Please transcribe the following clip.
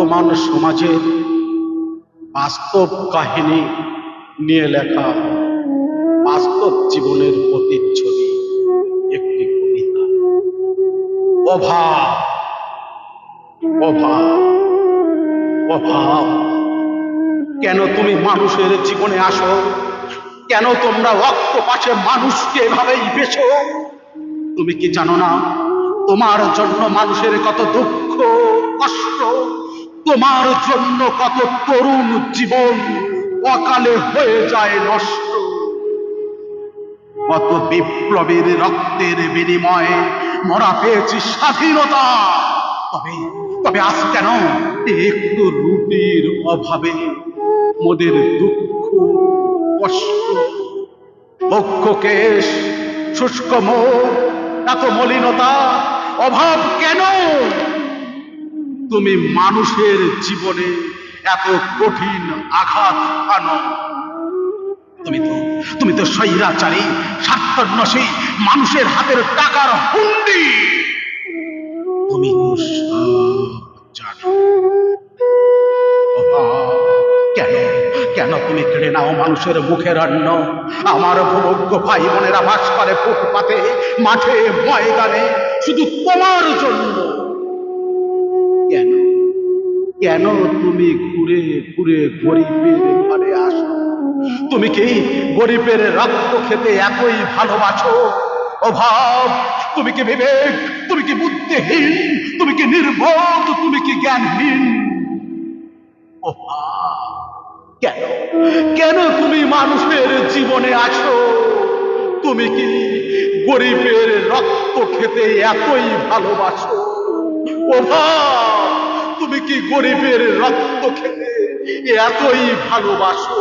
বর্তমান সমাজের বাস্তব কাহিনী নিয়ে লেখা বাস্তব জীবনের প্রতিচ্ছবি একটি কবিতা। অভাব অভাব অভাব। কেন তুমি মানুষের জীবনে আসো? কেন তোমরা রক্তপাশে মানুষকে এভাবেই বেছো? তুমি কি জানো না তোমার জন্য মানুষের কত দুঃখ কষ্ট, তোমার জন্য কত তরুণ জীবন অকালে হয়ে যায় নষ্ট। কত বিপ্লবীর রক্তের বিনিময়ে মরা পেয়েছি স্বাধীনতা। তবে তবে আজ কেন একটু রুটির অভাবে মোদের দুঃখ কষ্ট, বক্ষ কেশ শুষ্ক মুখ, এত মলিনতা অভাব কেন? তুমি মানুষের জীবনে এত কঠিন আঘাত আনো। তুমি তো স্বৈরাচারী স্বার্থন্বেষী মানুষের হাতের টাকার হুন্ডি। তুমি তো সব জানো। কেন কেন তুমি কেড়ে নাও মানুষের মুখের অন্ন? আমার ভোগ্য ভাই বোনেরা বাস করে ফুটপাতে, মাঠে, ময়দানে, শুধু তোমার জন্য। কেন কেন তুমি ঘুরে ঘুরে গরিবের ঘরে আসো? তুমি কি গরিবের রক্ত খেতে এতই ভালোবাসো? অভাব, তুমি কি বিবেক? তুমি কি বুদ্ধিহীন? তুমি কি নির্বোধ? তুমি কি জ্ঞানহীন? কেন কেন তুমি মানুষের জীবনে আসো? তুমি কি গরিবের রক্ত খেতে এতই ভালোবাসো? অভাব, তুমি কি গরিবের রক্ত খেতে এতই ভালোবাসো?